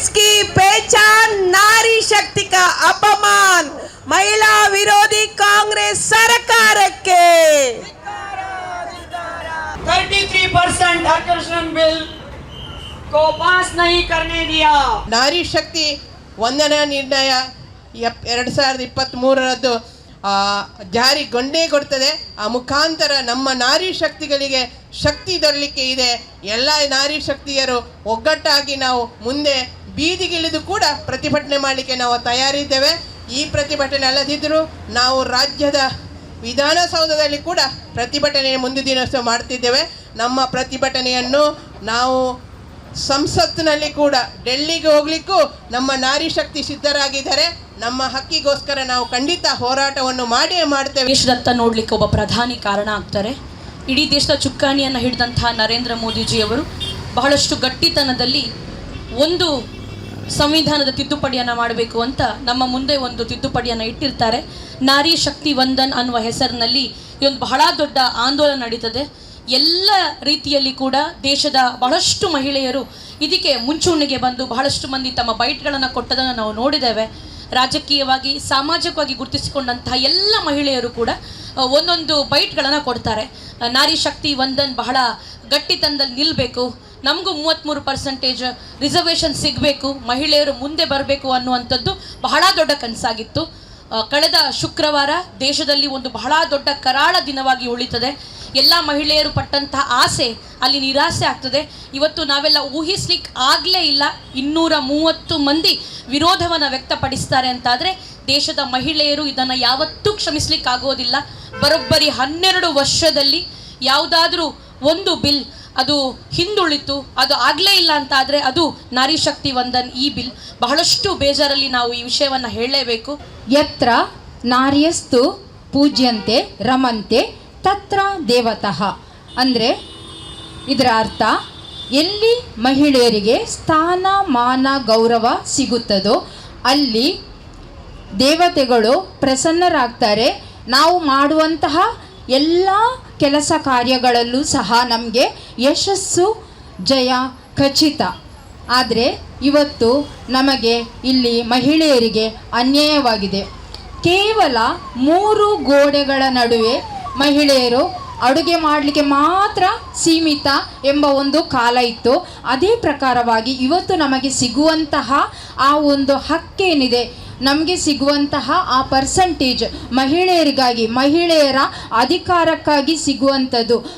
इसकी पहचान नारी शक्ति का अपमान महिला विरोधी कांग्रेस सरकार के 33% आरक्षण बिल को पास नहीं करने दिया। ನಾರಿ ಶಕ್ತಿ ವಂದನಾ ನಿರ್ಣಯ 2023 ಜಾರಿಗೊಂಡೇ ಕೊಡ್ತದೆ. ಆ ಮುಖಾಂತರ ನಮ್ಮ ನಾರಿ ಶಕ್ತಿಗಳಿಗೆ ಶಕ್ತಿ ದೊರಲಿಕ್ಕೆ ಇದೆ. ಎಲ್ಲ ನಾರಿ ಶಕ್ತಿಯರು ಒಗ್ಗಟ್ಟಾಗಿ ನಾವು ಮುಂದೆ ಬೀದಿಗಿಳಿದು ಕೂಡ ಪ್ರತಿಭಟನೆ ಮಾಡಲಿಕ್ಕೆ ನಾವು ತಯಾರಿದ್ದೇವೆ. ಈ ಪ್ರತಿಭಟನೆ ಅಲ್ಲದಿದ್ದರೂ ನಾವು ರಾಜ್ಯದ ವಿಧಾನಸೌಧದಲ್ಲಿ ಕೂಡ ಪ್ರತಿಭಟನೆ ಮುಂದಿನ ದಿವಸ ಮಾಡ್ತಿದ್ದೇವೆ. ನಮ್ಮ ಪ್ರತಿಭಟನೆಯನ್ನು ನಾವು ಸಂಸತ್ತಿನಲ್ಲಿ ಕೂಡ ಡೆಲ್ಲಿಗೆ ಹೋಗ್ಲಿಕ್ಕೂ ನಮ್ಮ ನಾರಿ ಶಕ್ತಿ ಸಿದ್ಧರಾಗಿದ್ದಾರೆ. ನಮ್ಮ ಹಕ್ಕಿಗೋಸ್ಕರ ನಾವು ಖಂಡಿತ ಹೋರಾಟವನ್ನು ಮಾಡೇ ಮಾಡ್ತೇವೆ. ದೇಶದತ್ತ ನೋಡ್ಲಿಕ್ಕೆ ಒಬ್ಬ ಪ್ರಧಾನಿ ಕಾರಣ ಆಗ್ತಾರೆ. ಇಡೀ ದೇಶದ ಚುಕ್ಕಾಣಿಯನ್ನು ಹಿಡಿದಂತಹ ನರೇಂದ್ರ ಮೋದಿಜಿಯವರು ಬಹಳಷ್ಟು ಗಟ್ಟಿತನದಲ್ಲಿ ಒಂದು ಸಂವಿಧಾನದ ತಿದ್ದುಪಡಿಯನ್ನು ಮಾಡಬೇಕು ಅಂತ ನಮ್ಮ ಮುಂದೆ ಒಂದು ತಿದ್ದುಪಡಿಯನ್ನು ಇಟ್ಟಿರ್ತಾರೆ. ನಾರಿ ಶಕ್ತಿ ವಂದನ್ ಅನ್ನುವ ಹೆಸರಿನಲ್ಲಿ ಇದೊಂದು ಬಹಳ ದೊಡ್ಡ ಆಂದೋಲನ ನಡೀತದೆ. ಎಲ್ಲ ರೀತಿಯಲ್ಲಿ ಕೂಡ ದೇಶದ ಬಹಳಷ್ಟು ಮಹಿಳೆಯರು ಇದಕ್ಕೆ ಮುಂಚೂಣಿಗೆ ಬಂದು ಬಹಳಷ್ಟು ಮಂದಿ ತಮ್ಮ ಬೈಟ್ಗಳನ್ನು ಕೊಟ್ಟದನ್ನು ನಾವು ನೋಡಿದ್ದೇವೆ. ರಾಜಕೀಯವಾಗಿ ಸಾಮಾಜಿಕವಾಗಿ ಗುರುತಿಸಿಕೊಂಡಂತಹ ಎಲ್ಲ ಮಹಿಳೆಯರು ಕೂಡ ಒಂದೊಂದು ಬೈಟ್ಗಳನ್ನು ಕೊಡ್ತಾರೆ. ನಾರಿ ಶಕ್ತಿ ವಂದನ್ ಬಹಳ ಗಟ್ಟಿತನದಲ್ಲಿ ನಿಲ್ಲಬೇಕು, ನಮಗೂ 33% ರಿಸರ್ವೇಷನ್ ಸಿಗಬೇಕು, ಮಹಿಳೆಯರು ಮುಂದೆ ಬರಬೇಕು ಅನ್ನುವಂಥದ್ದು ಬಹಳ ದೊಡ್ಡ ಕನಸಾಗಿತ್ತು. ಕಳೆದ ಶುಕ್ರವಾರ ದೇಶದಲ್ಲಿ ಒಂದು ಬಹಳ ದೊಡ್ಡ ಕರಾಳ ದಿನವಾಗಿ ಉಳಿತದೆ. ಎಲ್ಲ ಮಹಿಳೆಯರು ಪಟ್ಟಂತಹ ಆಸೆ ಅಲ್ಲಿ ನಿರಾಸೆ ಆಗ್ತದೆ. ಇವತ್ತು ನಾವೆಲ್ಲ ಊಹಿಸ್ಲಿಕ್ಕೆ ಆಗಲೇ ಇಲ್ಲ 230 ಮಂದಿ ವಿರೋಧವನ್ನು ವ್ಯಕ್ತಪಡಿಸ್ತಾರೆ ಅಂತಾದರೆ ದೇಶದ ಮಹಿಳೆಯರು ಇದನ್ನು ಯಾವತ್ತೂ ಕ್ಷಮಿಸ್ಲಿಕ್ಕಾಗೋದಿಲ್ಲ. ಬರೋಬ್ಬರಿ 12 ವರ್ಷದಲ್ಲಿ ಯಾವುದಾದ್ರೂ ಒಂದು ಬಿಲ್ ಅದು ಹಿಂದುಳಿತು, ಅದು ಆಗಲೇ ಇಲ್ಲ ಅಂತಾದರೆ ಅದು ನಾರಿ ಶಕ್ತಿ ವಂದನ್ ಈ ಬಿಲ್. ಬಹಳಷ್ಟು ಬೇಜಾರಲ್ಲಿ ನಾವು ಈ ವಿಷಯವನ್ನು ಹೇಳಲೇಬೇಕು. ಯತ್ರ ನಾರ್ಯಸ್ತು ಪೂಜ್ಯಂತೆ ರಮಂತೆ ತತ್ರ ದೇವತಃ ಅಂದರೆ ಇದರ ಅರ್ಥ ಎಲ್ಲಿ ಮಹಿಳೆಯರಿಗೆ ಸ್ಥಾನ ಮಾನ ಗೌರವ ಸಿಗುತ್ತದೋ ಅಲ್ಲಿ ದೇವತೆಗಳು ಪ್ರಸನ್ನರಾಗ್ತಾರೆ. ನಾವು ಮಾಡುವಂತಹ ಎಲ್ಲ ಕೆಲಸ ಕಾರ್ಯಗಳಲ್ಲೂ ಸಹ ನಮಗೆ ಯಶಸ್ಸು ಜಯ ಖಚಿತ. ಆದರೆ ಇವತ್ತು ನಮಗೆ ಇಲ್ಲಿ ಮಹಿಳೆಯರಿಗೆ ಅನ್ಯಾಯವಾಗಿದೆ. ಕೇವಲ 3 ಗೋಡೆಗಳ ನಡುವೆ ಮಹಿಳೆಯರು ಅಡುಗೆ ಮಾಡಲಿಕ್ಕೆ ಮಾತ್ರ ಸೀಮಿತ ಎಂಬ ಒಂದು ಕಾಲ ಇತ್ತು. ಅದೇ ಪ್ರಕಾರವಾಗಿ ಇವತ್ತು ನಮಗೆ ಸಿಗುವಂತಹ ಆ ಒಂದು ಹಕ್ಕೇನಿದೆ, ನಮಗೆ ಸಿಗುವಂತಹ ಆ ಪರ್ಸಂಟೇಜ್ ಮಹಿಳೆಯರಿಗಾಗಿ, ಮಹಿಳೆಯರ ಅಧಿಕಾರಕ್ಕಾಗಿ ಸಿಗುವಂಥದ್ದು